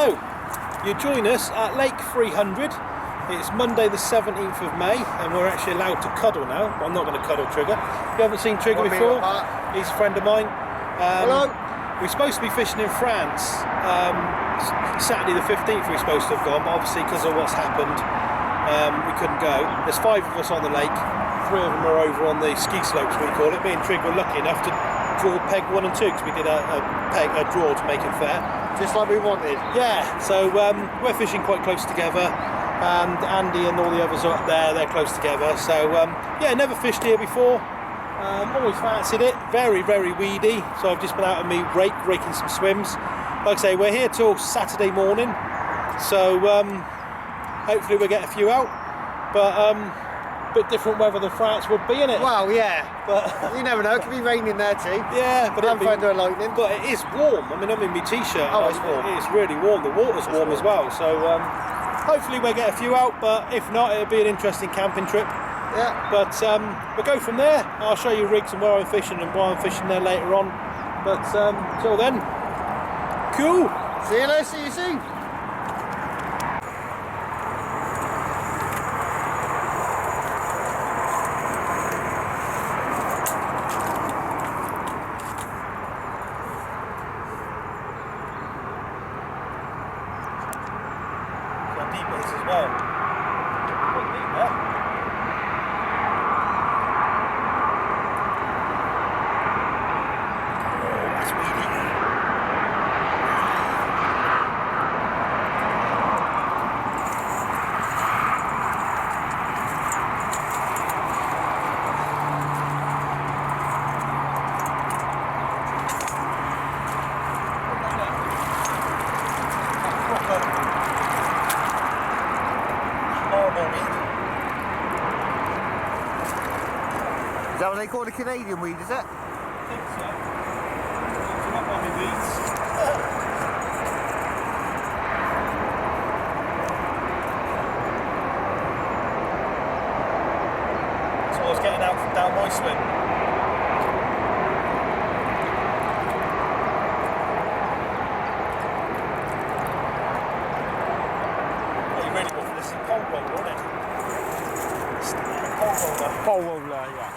So, you join us at Lake 300. It's Monday the 17th of May, and we're actually allowed to cuddle now. But I'm not going to cuddle Trigger. You haven't seen Trigger before? He's a friend of mine. Hello. We're supposed to be fishing in France. Saturday the 15th we're supposed to have gone, but obviously because of what's happened, we couldn't go. There's 5 of us on the lake. 3 of them are over on the ski slopes, we call it. Me and Trigger were lucky enough to draw peg 1 and 2 because we did a draw to make it fair. Just like we wanted. Yeah, so we're fishing quite close together, and Andy and all the others are up there, they're close together. So yeah, never fished here before, always fancied it. Very, very weedy, so I've just been out on me raking some swims. Like I say, we're here till Saturday morning, so hopefully we'll get a few out, but bit different weather than France would be, innit? Well, yeah, but you never know, it could be raining there too. Yeah, but thunder and lightning. But it is warm. I mean, I'm in my t-shirt. Oh, it's warm. It's really warm. The water's warm as well. So hopefully we'll get a few out. But if not, it'll be an interesting camping trip. Yeah. But we'll go from there. I'll show you rigs and where I'm fishing and why I'm fishing there later on. But till then, cool. See you later. See you soon. As well. Quite deep there. Oh, that's weedy. Is that what they call the Canadian weed, is it? I think so. Come up on my weeds. That's what I was getting out from down my swim. What you really want for this is a pole roller, isn't it? Pole roller. Pole roller, yeah.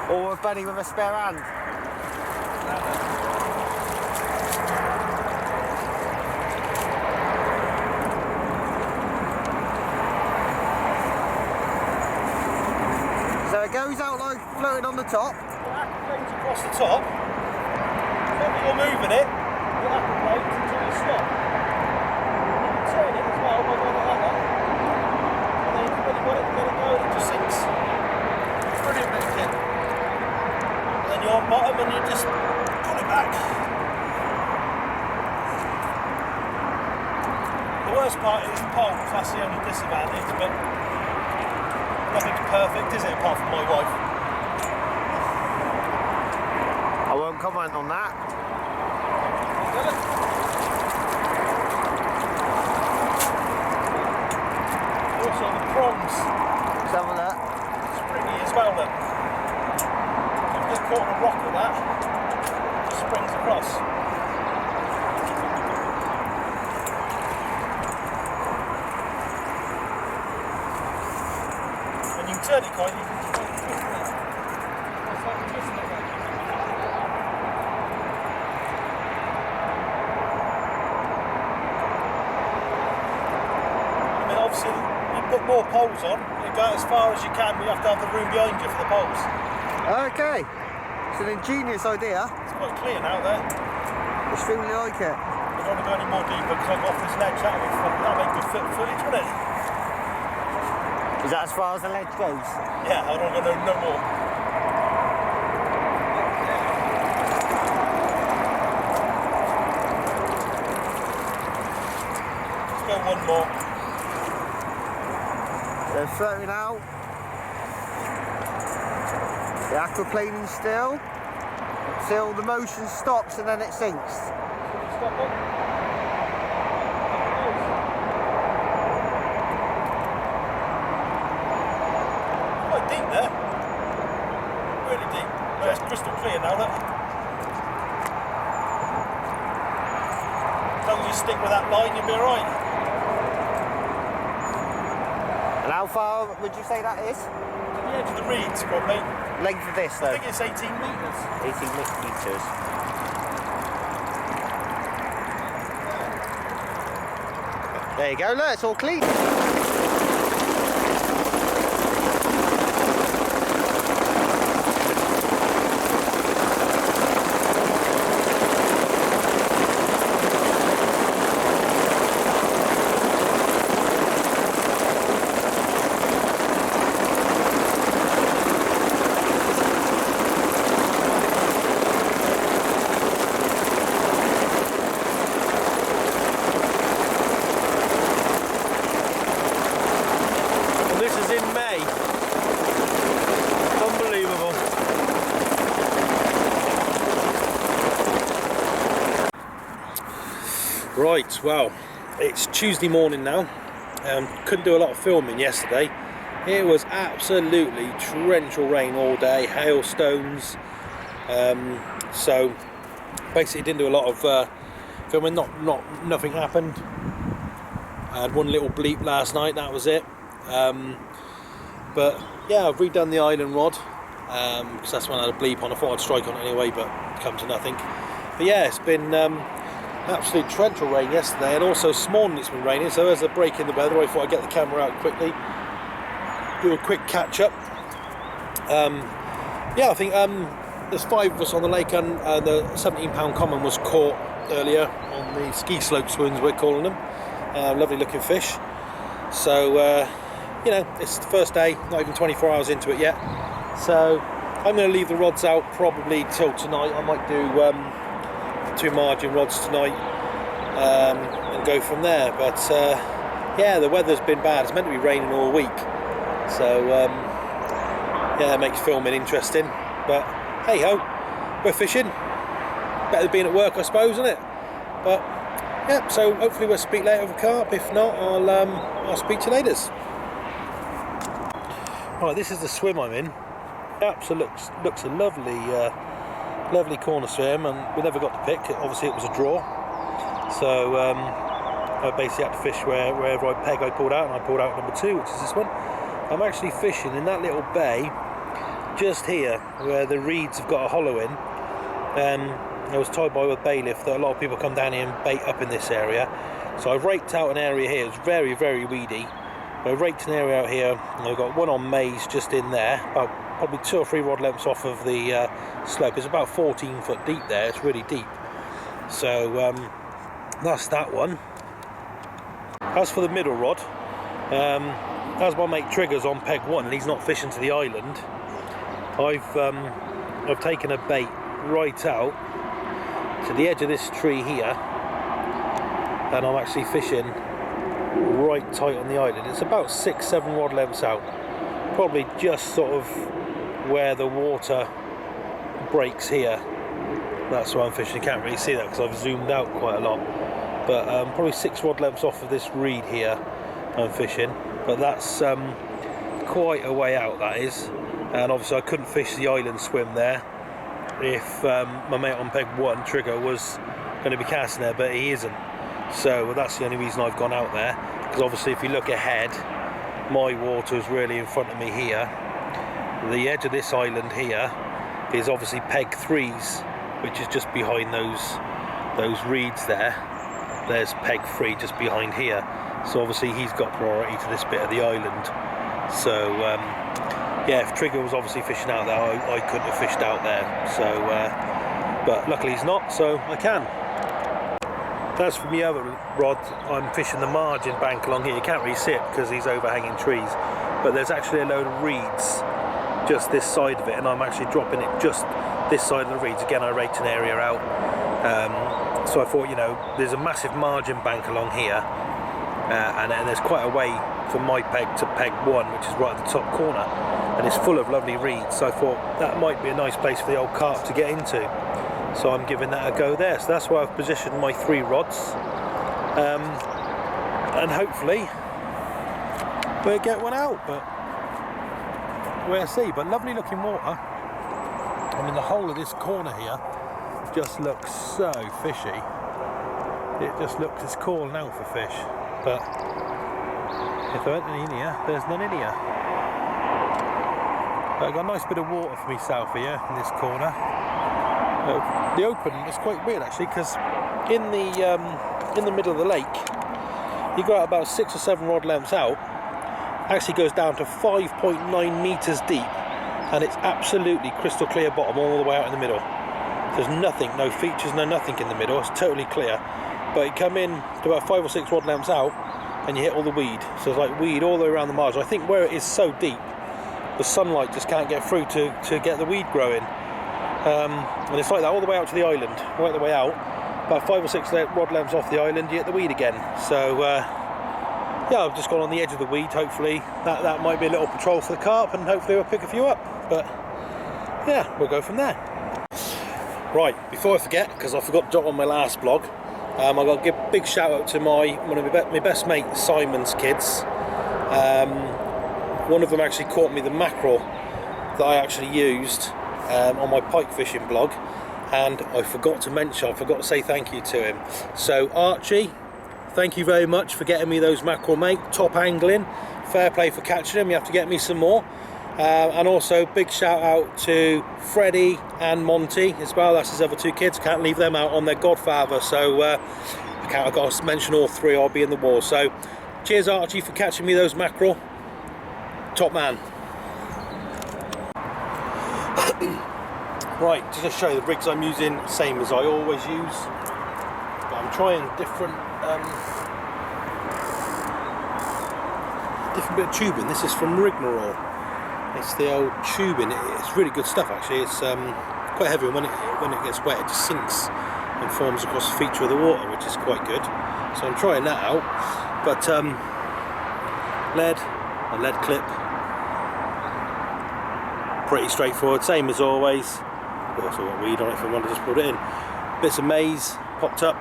Or a bunny with a spare hand. So it goes out like floating on the top. It acrobates across the top. When you're moving it, it acrobates until you stop. You can turn it as well by going like that. And then when you want it to let it go, it just sinks. Brilliant bit of kit. And then you're on bottom and you just pull it back. The worst part is the poles, that's the only disadvantage, but nothing's perfect, is it, apart from my wife? I won't comment on that. Also the prongs. Let's have a look. Springy as well then. If you get caught on a rock with that, it just springs across. And you can turn it quite, you can twist it. It's like twisting it. I mean, obviously, you put more poles on, you go as far as you can, but you have to have the room behind you for the poles. Okay. It's an ingenious idea. It's quite clear now there. Extremely like it. I don't want to go any more deeper because I've got off this ledge. That'll make good footage, wouldn't it? Is that as far as the ledge goes? Yeah, I don't want to go no more. Let's go one more. They're floating out. The aquaplaning still. Till the motion stops and then it sinks. Stop it. Quite deep there. Really deep. Well, it's crystal clear now, look. just stick with that line, you'll be alright. And how far would you say that is? The edge of the reeds, probably. Length of this though? I think it's 18 metres. 18 metres. There you go, look, it's all clean. Right, well, it's Tuesday morning now. Couldn't do a lot of filming yesterday. It was absolutely torrential rain all day, hailstones. So basically didn't do a lot of filming. Nothing happened. I had one little bleep last night, that was it. But yeah, I've redone the island rod because that's when I had a bleep on. I thought I'd strike on it anyway, but come to nothing. But yeah, it's been absolute torrential rain yesterday, and also this morning it's been raining, so as a break in the weather I thought I'd get the camera out quickly, do a quick catch up. Yeah, I think there's 5 of us on the lake, and the 17-pound common was caught earlier on the ski slope swims, we're calling them. Lovely looking fish. So you know, it's the first day, not even 24 hours into it yet, so I'm going to leave the rods out probably till tonight. I might do 2 margin rods tonight and go from there. But yeah, the weather's been bad. It's meant to be raining all week, so yeah, it makes filming interesting. But hey ho, we're fishing. Better than being at work, I suppose, isn't it? But yeah, so hopefully we'll speak later with Carp. If not, I'll speak to you later. Right, this is the swim I'm in. Absolutely looks a lovely corner swim, and we never got to pick. Obviously it was a draw, so I basically had to fish wherever I pulled out, and I pulled out number 2, which is this one. I'm actually fishing in that little bay just here where the reeds have got a hollow in. I was told by a bailiff that a lot of people come down here and bait up in this area, so I've raked out an area here. It's very, very weedy. I raked an area out here, and I've got one on maize just in there, about probably 2 or 3 rod lengths off of the slope. It's about 14 foot deep there. It's really deep. So that's that one. As for the middle rod, as my mate Trigger's on peg 1 and he's not fishing to the island, I've taken a bait right out to the edge of this tree here, and I'm actually fishing right tight on the island. It's about 6-7 rod lengths out, probably just sort of where the water breaks here. That's why I'm fishing. You can't really see that because I've zoomed out quite a lot, but probably 6 rod lengths off of this reed here I'm fishing. But that's quite a way out, that is, and obviously I couldn't fish the island swim there if my mate on peg 1, Trigger, was going to be casting there, but he isn't. So that's the only reason I've gone out there, because obviously if you look ahead, my water is really in front of me here. The edge of this island here is obviously peg 3's, which is just behind those reeds there. There's peg 3 just behind here, so obviously he's got priority to this bit of the island. So yeah, if Trigger was obviously fishing out there, I couldn't have fished out there. So but luckily he's not, so I can. As for the other rod, I'm fishing the margin bank along here. You can't really see it because these overhanging trees, but there's actually a load of reeds just this side of it, and I'm actually dropping it just this side of the reeds. Again, I raked an area out, so I thought, you know, there's a massive margin bank along here, and there's quite a way from my peg to peg 1, which is right at the top corner, and it's full of lovely reeds, so I thought that might be a nice place for the old carp to get into. So I'm giving that a go there. So that's where I've positioned my 3 rods, and hopefully we'll get one out, but we'll see. But lovely looking water. I mean, the whole of this corner here just looks so fishy. it just looks, it's calling out for fish, but if there aren't any in here, there's none in here. I've got a nice bit of water for myself here in this corner. The open is quite weird actually, because in the middle of the lake, you go out about 6 or 7 rod lengths out, actually goes down to 5.9 meters deep, and it's absolutely crystal clear bottom all the way out in the middle. There's nothing, no features, no nothing in the middle. It's totally clear. But you come in to about 5 or 6 rod lengths out, and you hit all the weed. So it's like weed all the way around the margin. I think where it is so deep, the sunlight just can't get through to get the weed growing. And it's like that all the way out to the island, right the way out. About 5 or 6 rod lengths off the island, you hit the weed again. So yeah, I've just gone on the edge of the weed. Hopefully that might be a little patrol for the carp, and hopefully we'll pick a few up. But yeah, we'll go from there. Right, before I forget, because I forgot to jot on my last vlog, I've got to give a big shout out to one of my best mate Simon's kids. One of them actually caught me the mackerel that I actually used on my pike fishing blog, and I forgot to say thank you to him. So Archie, thank you very much for getting me those mackerel, mate. Top angling, fair play for catching them. You have to get me some more. And also big shout out to Freddie and Monty as well. That's his other 2 kids. Can't leave them out on their godfather. So I've got to mention all 3. I'll be in the war. So cheers Archie for catching me those mackerel. Top man. Right, just to show you the rigs I'm using, same as I always use, but I'm trying different bit of tubing. This is from Rigmarole. It's the old tubing. It's really good stuff actually. It's quite heavy, and when it gets wet, it just sinks and forms across the feature of the water, which is quite good. So I'm trying that out. But a lead clip, pretty straightforward, same as always. Also got weed on it if I want to just put it in. Bits of maize popped up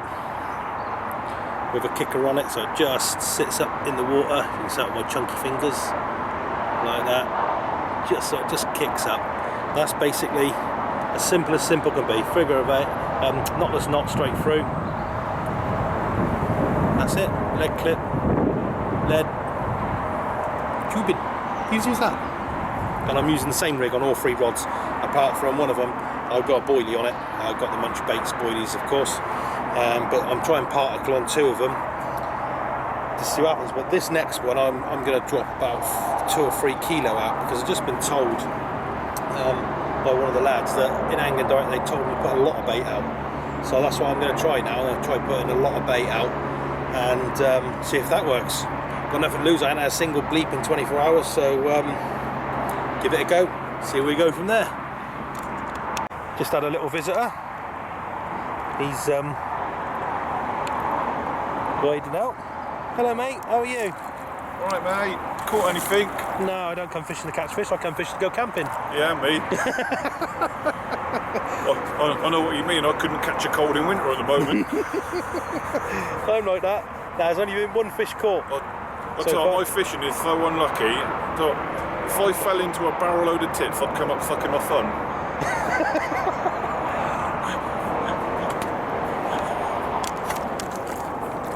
with a kicker on it, so it just sits up in the water. You can see it with my chunky fingers like that. So it just kicks up. That's basically as simple can be. Figure of 8, knotless knot straight through. That's it. Lead clip, lead tubing. Easy as that. And I'm using the same rig on all 3 rods, apart from one of them. I've got a boilie on it. I've got the Munch Baits boilies, of course, but I'm trying particle on 2 of them to see what happens. But this next one, I'm going to drop about 2 or 3 kilo out, because I've just been told by one of the lads that in Anglin Direct they told me to put a lot of bait out. So that's what I'm going to try now. I'm going to try putting a lot of bait out and see if that works. Got nothing to lose. I haven't had a single bleep in 24 hours, so give it a go. See where we go from there. Just had a little visitor. He's wading out. Hello mate, how are you? Alright mate, caught anything? No, I don't come fishing to catch fish, I come fishing to go camping. Yeah, me. I know what you mean, I couldn't catch a cold in winter at the moment. I'm like that. There's only been 1 fish caught. I tell you, my fishing is so unlucky. If I fell into a barrel load of tits, I'd come up fucking my fun.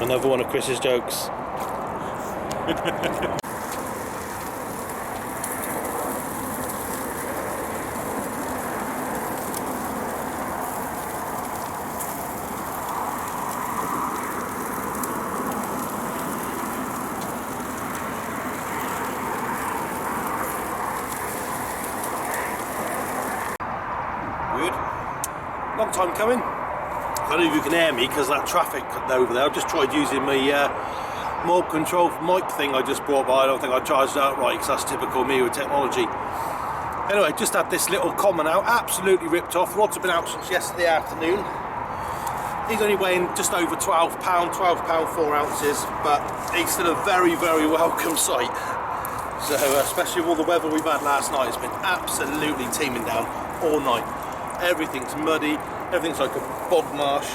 Another one of Chris's jokes. Weird. Long time coming. I don't know if you can hear me because that traffic over there. I've just tried using my mob control mic thing I just bought, but I don't think I charged it out right, because that's typical me with technology. Anyway, just had this little common out, absolutely ripped off. Rods have been out since yesterday afternoon. He's only weighing just over 12 pound 4 ounces, but he's still a very, very welcome sight. So, especially with all the weather we've had last night, it's been absolutely teeming down all night. Everything's muddy, everything's like a bog marsh,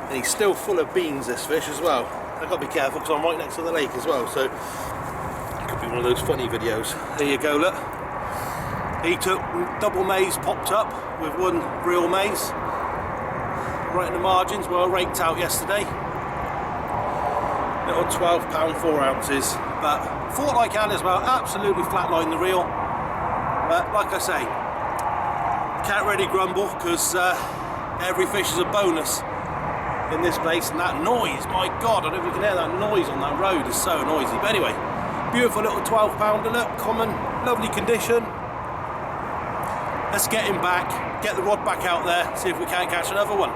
and he's still full of beans, this fish, as well. I've got to be careful because I'm right next to the lake as well, so it could be one of those funny videos. There you go, look. He took double maize popped up with 1 real maize right in the margins where I raked out yesterday. little 12 pound 4 ounces, but thought I can as well. Absolutely flatlined the reel, but like I say, can't really grumble because every fish is a bonus in this place. And that noise, my god, I don't know if you can hear that noise on that road, is so noisy. But anyway, beautiful little 12 pounder, look, common, lovely condition. Let's get him back, get the rod back out there, see if we can't catch another one.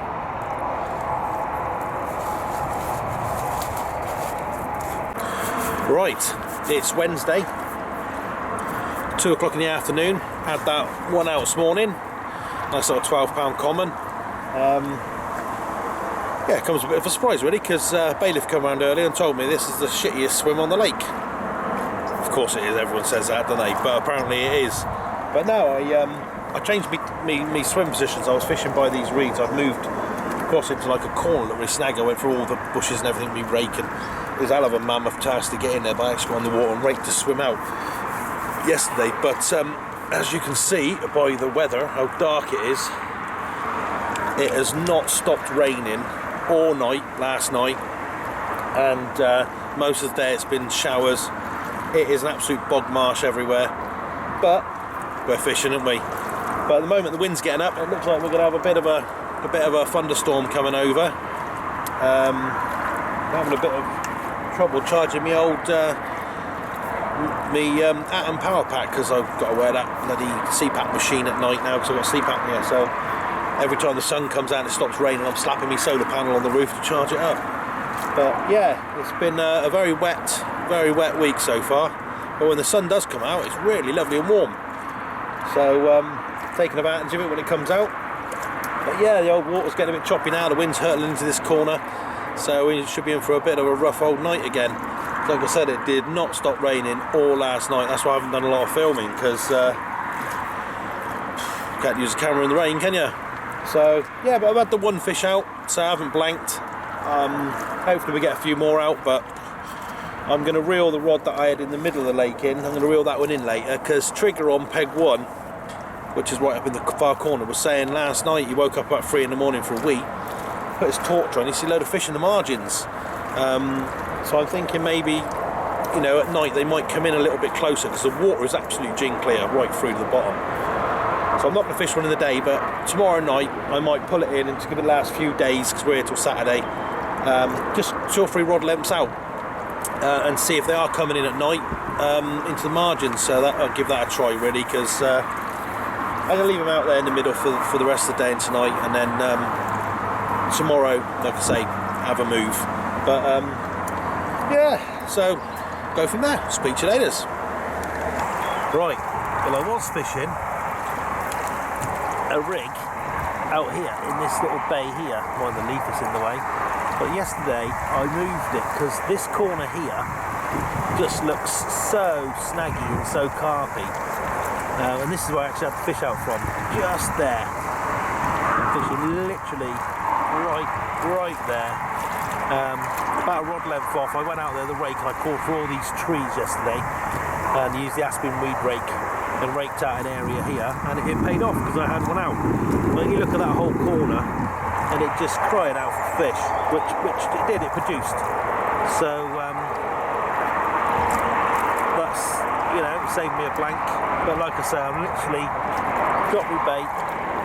Right, it's Wednesday, 2 o'clock in the afternoon. Had that one out this morning, nice little 12 pound common. Yeah, it comes a bit of a surprise really, because Bailiff came around earlier and told me this is the shittiest swim on the lake. Of course it is, everyone says that, don't they? But apparently it is. But now I changed me swim positions. I was fishing by these reeds. I've moved across into like a corner that really snag. I went through all the bushes and everything, me raking. It was a hell of a mammoth task to get in there, but I actually got on the water and rake to swim out yesterday. But as you can see by the weather, how dark it is, it has not stopped raining all night last night, and most of the day it's been showers. It is an absolute bog marsh everywhere, but we're fishing, aren't we? But at the moment the wind's getting up. It looks like we're going to have a bit of a thunderstorm coming over. Having a bit of trouble charging me old Atom power pack, because I've got to wear that bloody CPAP machine at night now because I've got sleep apnea. So every time the sun comes out and it stops raining, I'm slapping my solar panel on the roof to charge it up. But yeah, it's been a very wet week so far. But when the sun does come out, it's really lovely and warm. So taking advantage of it when it comes out. But yeah, the old water's getting a bit choppy now. The wind's hurtling into this corner, so we should be in for a bit of a rough old night again. Like I said, it did not stop raining all last night. That's why I haven't done a lot of filming, because can't use a camera in the rain, can you? So yeah, but I've had the one fish out, so I haven't blanked. Hopefully we get a few more out, but I'm going to reel the rod that I had in the middle of the lake in. I'm going to reel that one in later, because Trigger on peg 1, which is right up in the far corner, was saying last night he woke up about 3 in the morning for a wee, put his torch on, he see a load of fish in the margins. So I'm thinking maybe, you know, at night they might come in a little bit closer, because the water is absolute gin clear right through to the bottom. So I'm not going to fish one in the day, but tomorrow night I might pull it in and just give it the last few days, because we're here till Saturday. Just 2 or 3 rod lengths out, and see if they are coming in at night into the margins. So that, I'll give that a try really, because I'm going to leave them out there in the middle for the rest of the day and tonight, and then tomorrow, like I say, have a move. But yeah, so go from there. Speak to you later. Right, well I was fishing a rig out here in this little bay here, while the leaf is in the way. But yesterday I moved it because this corner here just looks so snaggy and so carpy. And this is where I actually had the fish out from, just there. I'm fishing literally right there. About a rod length off. I went out there, the rake, and I caught through all these trees yesterday and used the aspen weed rake and raked out an area here, and it paid off because I had one out. But you look at that whole corner and it just cried out for fish, which it did, it produced. So that's, you know, it saved me a blank. But like I say, I'm literally got my bait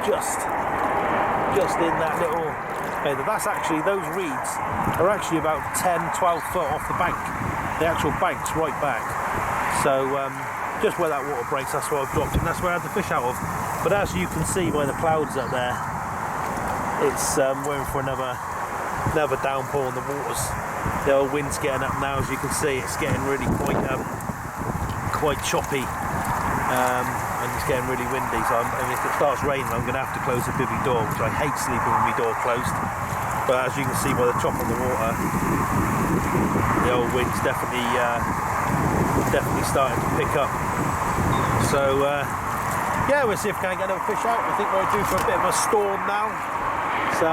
just in that little bait. That's actually, those reeds are actually about 10-12 foot off the bank. The actual bank's right back. So just where that water breaks, that's where I've dropped it, and that's where I had the fish out of. But as you can see by the clouds up there, it's we're in for another downpour in the waters. The old wind's getting up now, as you can see. It's getting really quite choppy, and it's getting really windy. So if it starts raining, I'm going to have to close the bivvy door, which I hate sleeping with my door closed. But as you can see by the chop on the water, the old wind's definitely starting to pick up. So yeah, we'll see if we can get another fish out. I think we're due for a bit of a storm now. So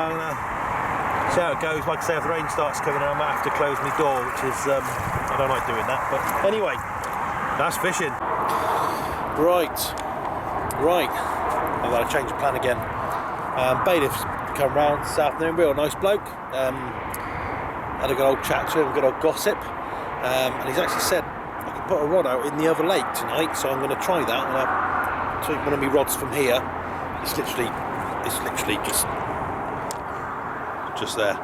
see how it goes. Like I say, if the rain starts coming in, I might have to close my door, which is I don't like doing that. But anyway, that's fishing. Right. I've got to change the plan again. Bailiff's come round this afternoon, real nice bloke. had a good old chat to him, good old gossip, and he's actually said I could put a rod out in the other lake tonight, so I'm going to try that. And I'll take one of my rods from here. It's literally just there,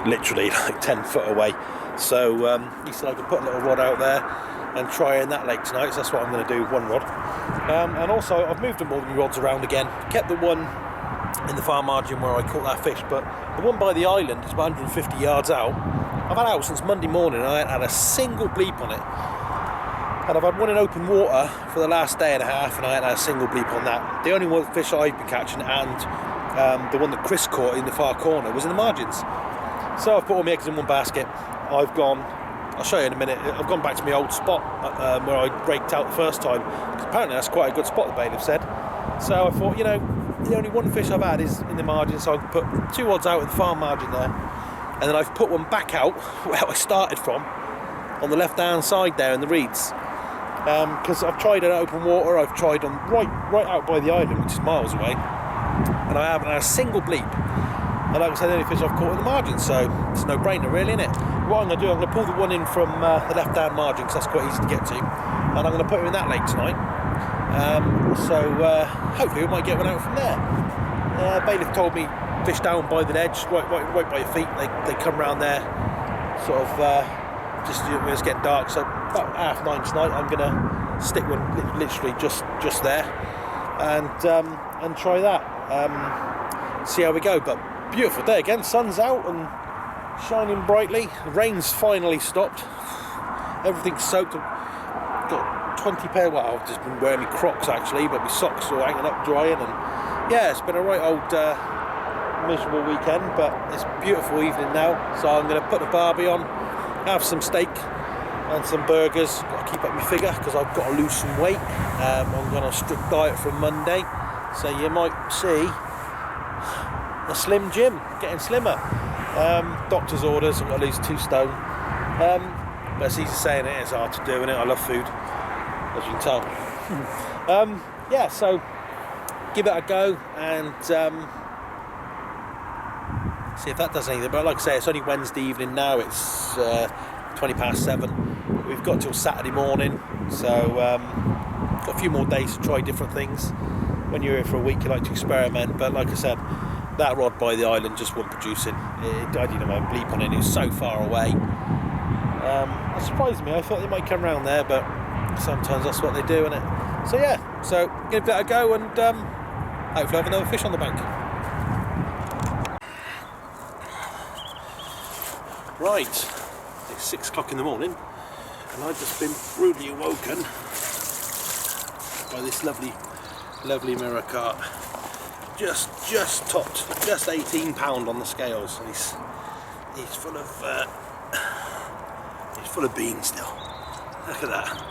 literally like 10 foot away. So he said I could put a little rod out there and try in that lake tonight, so that's what I'm going to do, one rod. And also I've moved all the rods around again, kept the one in the far margin where I caught that fish, but the one by the island is about 150 yards out. I've had it out since Monday morning and I ain't had a single bleep on it. And I've had one in open water for the last day and a half and I ain't had a single bleep on that. The only one fish I've been catching, and the one that Chris caught in the far corner, was in the margins. So I've put all my eggs in one basket. I've gone, I'll show you in a minute, I've gone back to my old spot where I raked out the first time, because apparently that's quite a good spot, the bailiff said. So I thought, you know, the only one fish I've had is in the margin, so I can put 2 odds out in the far margin there, and then I've put one back out where I started from, on the left hand side there in the reeds, because I've tried in open water, I've tried on right out by the island, which is miles away, and I haven't had a single bleep. And like I said, the only fish I've caught in the margin, so it's a no-brainer really, isn't it? What I'm going to do, I'm going to pull the one in from the left-hand margin, because that's quite easy to get to, and I'm going to put him in that lake tonight. So hopefully we might get one out from there. Bailiff told me fish down by the ledge, right by your feet. They come round there, sort of just when it's getting dark. So about 9:30 tonight, I'm going to stick one literally just there, and try that. See how we go. But beautiful day again, sun's out and shining brightly. The rain's finally stopped. Everything's soaked. I've got 20 pair, well, I've just been wearing my Crocs actually, but my socks are hanging up drying, and yeah, it's been a right old miserable weekend, but it's a beautiful evening now. So I'm going to put the barbie on, have some steak and some burgers. Got to keep up my figure because I've got to lose some weight. I'm on a strict diet from Monday, so you might see a slim Jim getting slimmer. Doctor's orders, I've got to lose 2 stone. But it's easy saying it, it's hard to do, and I love food, as you can tell. Yeah, so give it a go and see if that does anything. But like I say, it's only Wednesday evening now, it's 7:20. We've got till Saturday morning, so got a few more days to try different things. When you're here for a week, you like to experiment, but like I said, that rod by the island just wasn't producing. I didn't have a bleep on it, it was so far away. It surprised me, I thought they might come around there, but sometimes that's what they do, isn't it? So yeah, so give that a go and hopefully have another fish on the bank. Right, it's 6 o'clock in the morning and I've just been rudely awoken by this lovely mirror carp. Just topped, just 18 pound on the scales. He's full of beans still. Look at that.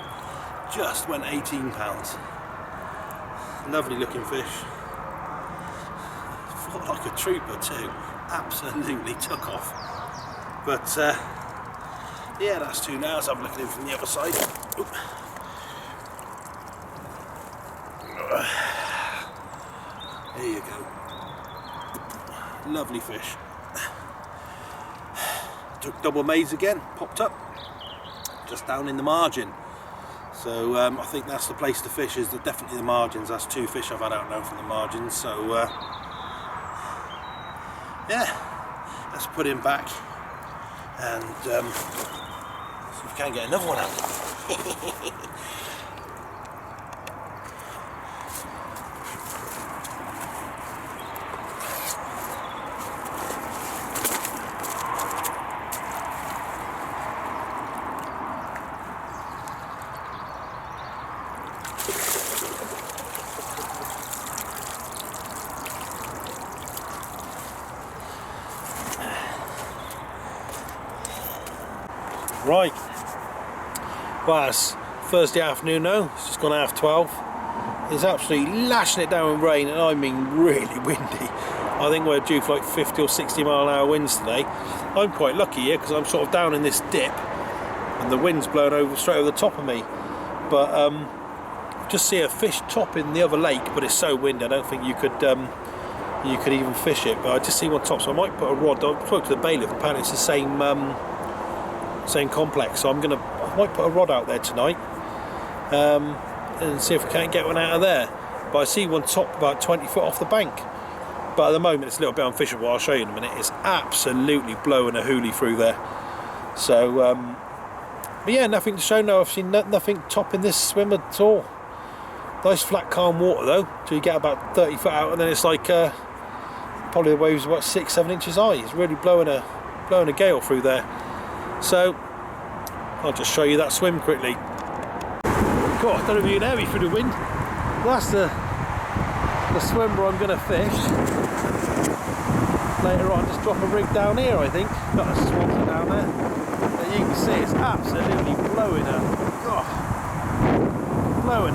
Just went 18 pounds. Lovely looking fish. Fought like a trooper too. Absolutely took off. But yeah, that's 2 now. So I'm looking in from the other side. Oop. There you go. Lovely fish. Took double maize again, popped up, just down in the margin. So I think that's the place to fish, is definitely the margins. That's 2 fish I've had out now from the margins. So yeah, let's put him back and see if we can get another one out. Right, well, it's Thursday afternoon now, it's just gone 12:30. It's absolutely lashing it down with rain, and I mean really windy. I think we're due for like 50 or 60 mile an hour winds today. I'm quite lucky here because I'm sort of down in this dip and the wind's blowing over straight over the top of me. But just see a fish top in the other lake, but it's so windy I don't think you could you could even fish it, but I just see one top, so I might put a rod. I spoke to the bailiff, apparently it's the same same complex, so I might put a rod out there tonight and see if we can't get one out of there. But I see one top about 20 foot off the bank, but at the moment it's a little bit unfishable. I'll show you in a minute. It's absolutely blowing a hoolie through there. So but yeah, nothing to show now. I've seen nothing topping this swim at all. Nice flat calm water though, till you get about 30 foot out, and then it's like probably the waves about 6-7 inches high. It's really blowing a gale through there. So I'll just show you that swim quickly. God, I don't know if you can hear me through the wind. That's the swim where I'm going to fish later on. Just drop a rig down here, I think. Got a swampy down there. And you can see it's absolutely blowing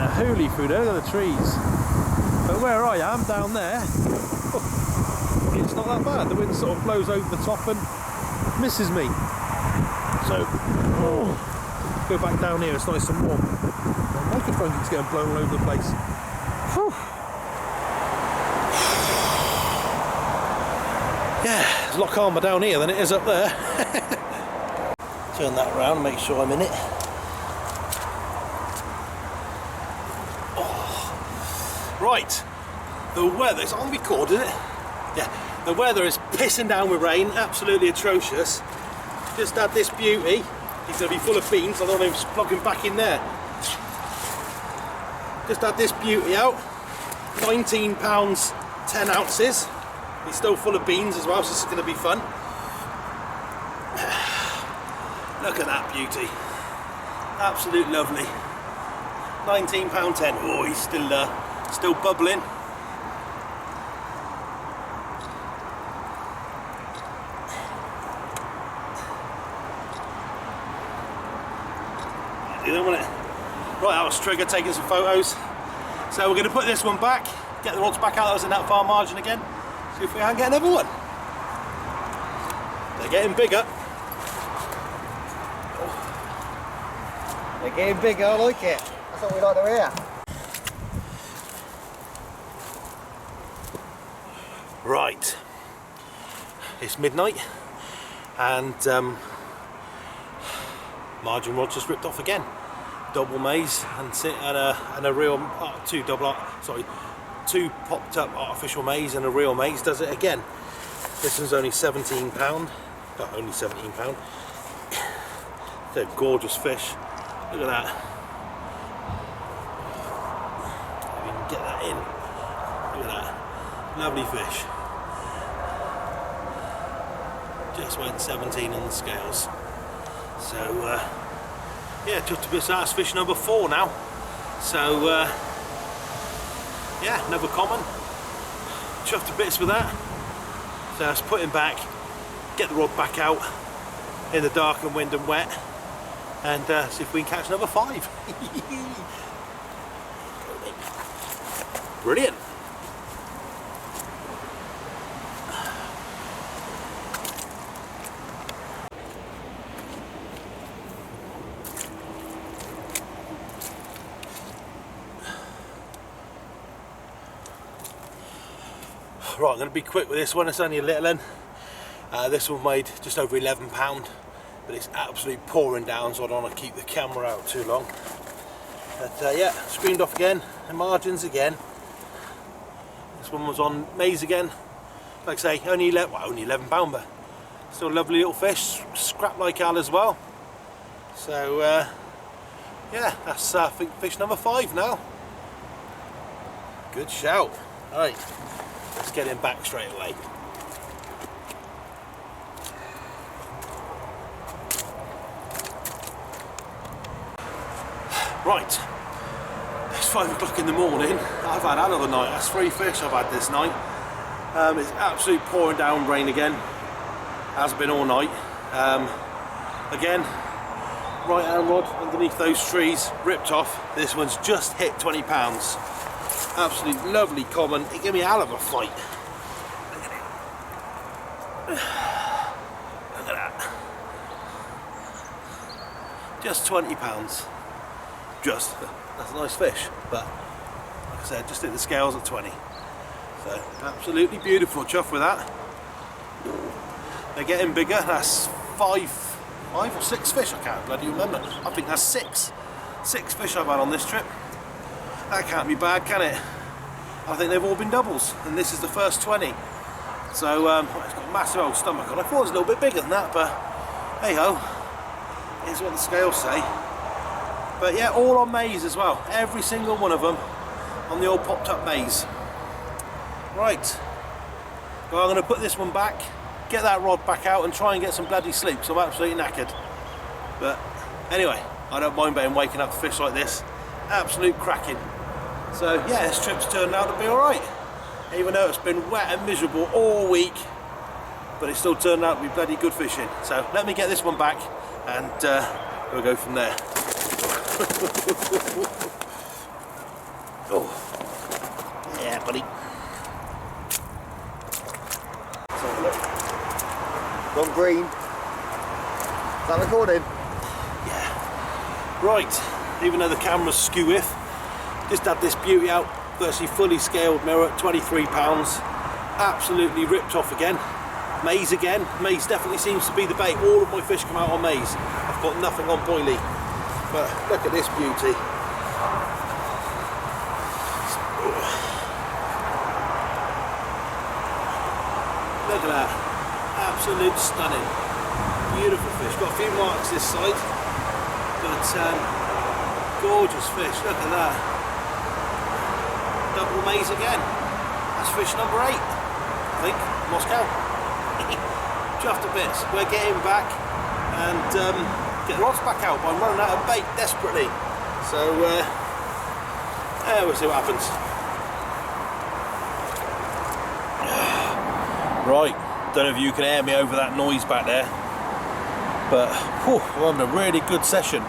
a hoolie through there. Look at the trees. But where I am down there, it's not that bad. The wind sort of blows over the top and misses me. So go back down here. It's nice and warm. The microphone keeps getting blown all over the place. Whew. Yeah, it's a lot calmer down here than it is up there. Turn that around and make sure I'm in it. Oh. Right, the weather, it's on record, isn't it? Yeah, the weather is pissing down with rain, absolutely atrocious. Just had this beauty. He's going to be full of beans. I don't know if he's plugging back in there. Just had this beauty out. 19 pounds 10 ounces. He's still full of beans as well, so this is going to be fun. Look at that beauty. Absolute lovely. 19 pound 10. Oh, he's still bubbling. You don't want it. Right, that was Trigger taking some photos. So we're going to put this one back, get the rods back out that was in that far margin again, see if we can get another one. They're getting bigger. They're getting bigger, I like it. That's what we like to hear. Right, it's midnight and margin rod just ripped off again. Double maize and a real two popped up artificial maize and a real maize does it again. This one's only £17. Not only £17. They're gorgeous fish. Look at that. If you can get that in. Look at that. Lovely fish. Just went 17 on the scales. So yeah, just a bit. That's fish number 4 now. So yeah, another common. Chuffed to bits with that. So let's put him back, get the rod back out in the dark and wind and wet, and see if we can catch another 5. Brilliant. Right, I'm going to be quick with this one. It's only a little one. This one weighed just over £11, but it's absolutely pouring down, so I don't want to keep the camera out too long. But yeah, screened off again, and margins again. This one was on maize again. Like I say, only £11, but still a lovely little fish, scrap like Al as well. So yeah, that's I think fish number 5 now. Good shout. All right. Let's get him back straight away. Right, it's 5 o'clock in the morning. I've had another night. That's 3 fish I've had this night. It's absolutely pouring down rain again. Has been all night. Again, right hand rod underneath those trees, ripped off. This one's just hit £20. Absolutely lovely common. It gave me a hell of a fight. Look at that. Just £20. That's a nice fish, but like I said, just hit the scales at 20. So absolutely beautiful, chuff with that. They're getting bigger. That's five or six fish, I can't bloody remember. I think that's six fish I've had on this trip. That can't be bad, can it? I think they've all been doubles, and this is the first 20. So it's got a massive old stomach on. I thought it was a little bit bigger than that, but hey ho, here's what the scales say. But yeah, all on maize as well. Every single one of them on the old popped up maize. Right, well, I'm going to put this one back, get that rod back out and try and get some bloody sleep, so I'm absolutely knackered. But anyway, I don't mind being waking up to fish like this. Absolute cracking. So yeah, this trip's turned out to be alright. Even though it's been wet and miserable all week, but it still turned out to be bloody good fishing. So let me get this one back and we'll go from there. Oh, yeah, buddy. Let's have a look. Gone green. Is that recording? Yeah. Right, even though the camera's skew-if, just had this beauty out, virtually fully scaled mirror at 23 pounds. Absolutely ripped off again. Maize again. Maize definitely seems to be the bait. All of my fish come out on maize. I've got nothing on boilie. But look at this beauty. Look at that. Absolute stunning. Beautiful fish. Got a few marks this side. But gorgeous fish. Look at that. Double maize again. That's fish number 8, I think. Moscow. Chuffed to bits. We're getting back and get the rods back out, but I'm running out of bait desperately. So we'll see what happens. Right, don't know if you can hear me over that noise back there, but whew, we're having a really good session.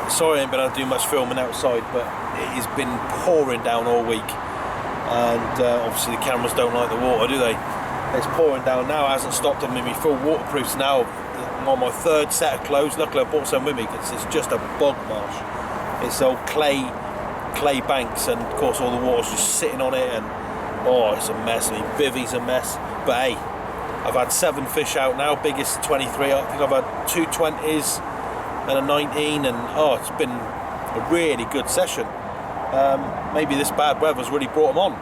Sorry I ain't been able to do much filming outside, but it has been pouring down all week, and obviously the cameras don't like the water, do they? It's pouring down now. It hasn't stopped. I'm in my full waterproofs now. I'm on my 3rd set of clothes. Luckily I bought some with me because it's just a bog marsh. It's old clay banks, and of course all the water's just sitting on it, and oh, it's a mess. I mean, Vivi's a mess, but hey, I've had 7 fish out now, biggest 23. I think I've had 2 20s and a 19, and oh, it's been a really good session. Maybe this bad weather's really brought them on,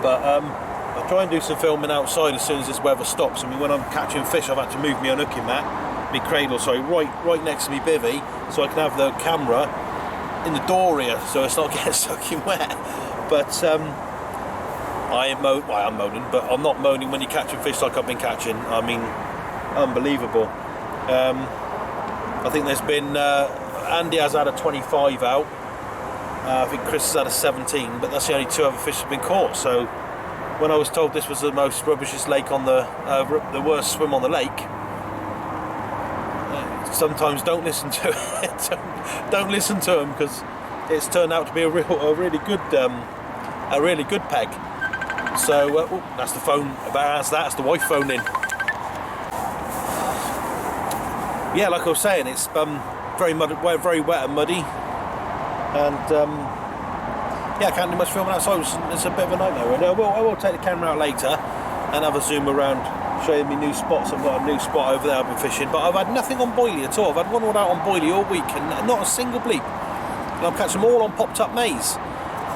but I'll try and do some filming outside as soon as this weather stops. I mean, when I'm catching fish, I've had to move my unhooking mat, my cradle, sorry, right next to me bivvy, so I can have the camera in the door here, so it's not getting soaking wet. But I'm moaning, but I'm not moaning when you're catching fish like I've been catching. I mean, unbelievable. I think there's been Andy has had a 25 out. I think Chris has had a 17, but that's the only 2 other fish have been caught. So when I was told this was the most rubbishest lake on the worst swim on the lake, sometimes don't listen to it. Don't listen to them, because it's turned out to be a really good peg. So that's the phone. That's the wife phoning. Yeah, like I was saying, it's very wet and muddy, and yeah, I can't do much filming outside. It's a bit of a nightmare. And I will take the camera out later and have a zoom around, showing me new spots. I've got a new spot over there I've been fishing, but I've had nothing on boilie at all. I've had one rod out on boilie all week and not a single bleep. And I'm catching them all on popped up maize.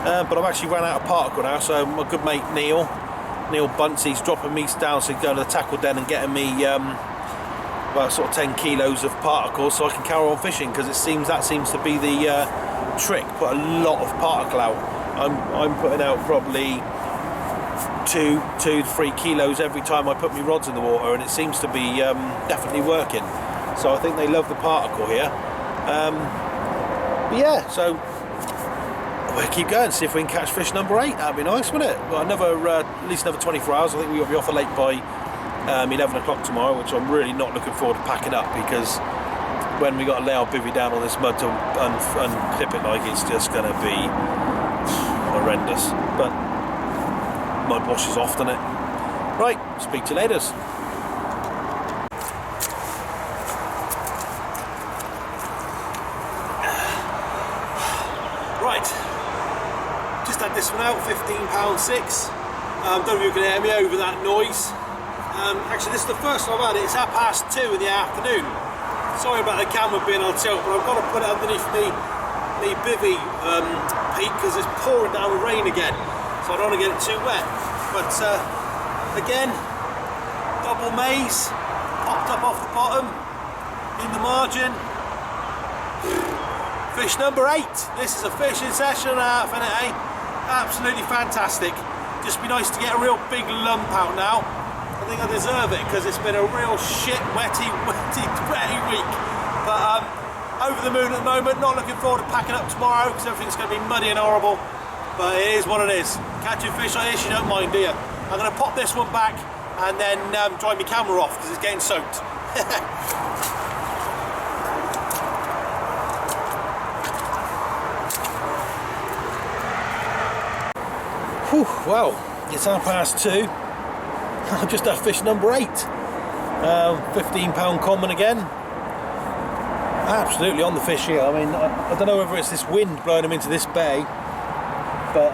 But I've actually run out of particle now, so my good mate Neil Bunce, he's dropping me down, so he's going to the tackle den and getting me about sort of 10 kilos of particles, so I can carry on fishing, because that seems to be the trick. Put a lot of particle out. I'm putting out probably 2 to 3 kilos every time I put my rods in the water, and it seems to be definitely working. So I think they love the particle here. But yeah, so we'll keep going, see if we can catch fish number 8. That'd be nice, wouldn't it? Well, at least another 24 hours. I think we've got to be off the lake by 11 o'clock tomorrow, which I'm really not looking forward to packing up, because when we got to lay our bivvy down on this mud to unclip it, like, it's just going to be horrendous. But mud washes off, doesn't it? Right, speak to you later. Right, just had this one coming out, £15.6. Don't know if you can hear me over that noise. Actually, this is the first time I've had it. It's 2:30 in the afternoon. Sorry about the camera being on tilt, but I've got to put it underneath me bivvy peak because it's pouring down with rain again, so I don't want to get it too wet. But again, double maize popped up off the bottom in the margin. Fish number 8. This is a fishing session and a half, isn't it, eh? Absolutely fantastic. Just be nice to get a real big lump out now. I think I deserve it because it's been a real shit, wetty week. But over the moon at the moment. Not looking forward to packing up tomorrow because everything's going to be muddy and horrible. But it is what it is. Catching fish like this, you don't mind, do you? I'm going to pop this one back and then dry my camera off because it's getting soaked. Whew, well, it's 2:30. I've just had fish number 8. £15 common again. Absolutely on the fish here. I mean, I don't know whether it's this wind blowing them into this bay, but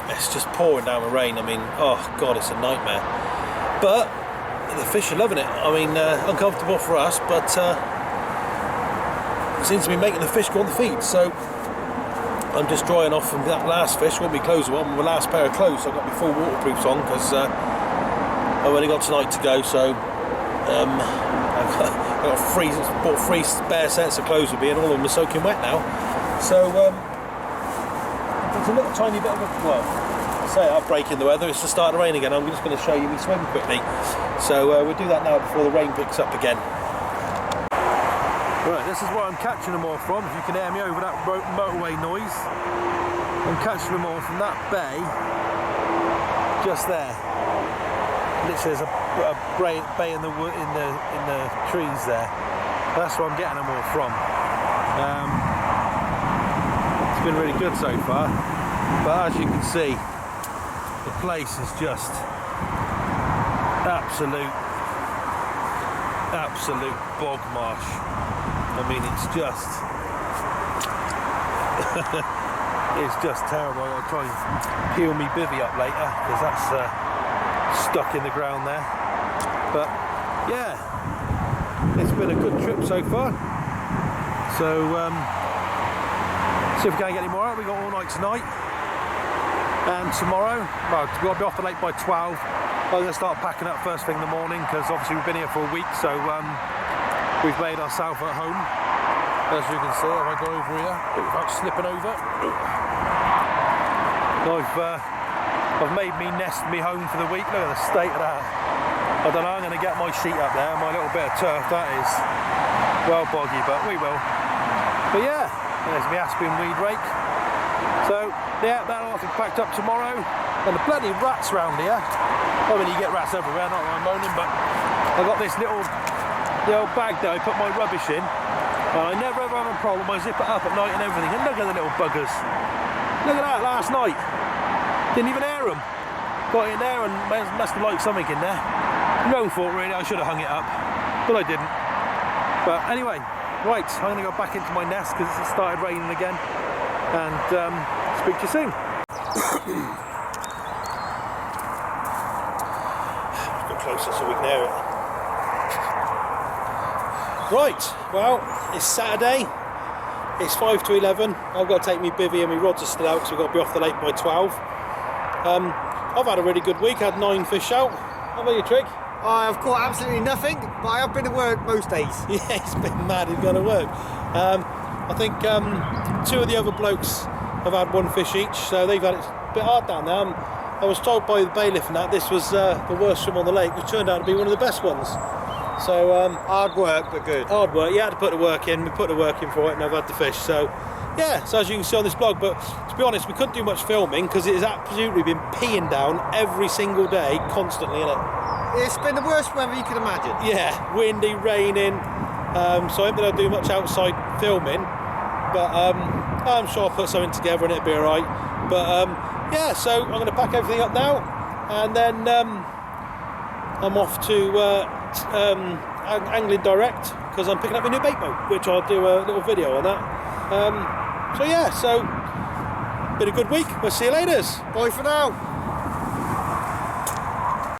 it's just pouring down with rain. I mean, oh God, it's a nightmare. But the fish are loving it. I mean, uncomfortable for us, but it seems to be making the fish go on the feed. So I'm just drying off from that last fish. Won't be clothes on, my last pair of clothes. So I've got my full waterproofs on because I've only got tonight to go. So I've got bought 3 spare sets of clothes with me, and all of them are soaking wet now. So there's a little tiny bit of a, well, I say that break in the weather. It's just starting to rain again. I'm just going to show you me swim quickly. So we'll do that now before the rain picks up again. Right, this is where I'm catching them all from. If you can hear me over that motorway noise, I'm catching them all from that bay just there. Literally, there's a bay in the trees there. That's where I'm getting them all from. It's been really good so far, but as you can see, the place is just absolute bog marsh. I mean, it's just it's just terrible. I'll try and peel me bivvy up later because that's stuck in the ground there. But yeah, it's been a good trip so far. So see if we can get any more out. We got all night tonight and tomorrow. Well, we'll be off the lake by 12. I'm going to start packing up first thing in the morning because obviously we've been here for a week, so we've made ourselves at home. As you can see, if I go over here without slipping over, I've made me nest me home for the week. Look at the state of that. I don't know, I'm going to get my sheet up there, my little bit of turf, that is well boggy, but we will. But yeah, there's my aspen weed rake. So yeah, that'll have to be packed up tomorrow. And the bloody rats round here. I mean, you get rats everywhere, not that I'm moaning, but I've got this the old bag that I put my rubbish in, and I never ever have a problem. I zip it up at night and everything, and look at the little buggers. Look at that last night. Didn't even air them. Got in there and must have liked something in there. No fault really, I should have hung it up, but I didn't. But anyway, right, I'm going to go back into my nest because it's started raining again, and speak to you soon. Closer so we can hear it. Right, well, it's Saturday, it's 5 to 11. I've got to take me bivvy and my rods are still out because we've got to be off the lake by 12. I've had a really good week, I had 9 fish out. How about you, Trig? I've caught absolutely nothing, but I have been at work most days. Yeah, it's been mad, he's gone to work. I think 2 of the other blokes have had 1 fish each, so they've had it a bit hard down there. I was told by the bailiff and that this was the worst swim on the lake, which turned out to be one of the best ones. So hard work, but good. Hard work. You had to put the work in. We put the work in for it, and I've had the fish. So yeah. So as you can see on this vlog, but to be honest, we couldn't do much filming because it has absolutely been peeing down every single day, constantly, innit? It's been the worst weather you can imagine. Yeah, windy, raining. So I haven't been able to do much outside filming, but I'm sure I'll put something together and it'll be all right. But yeah, so I'm going to pack everything up now, and then I'm off to Angling Direct because I'm picking up a new bait boat, which I'll do a little video on that. So yeah, so Been a good week. We'll see you later. Bye for now.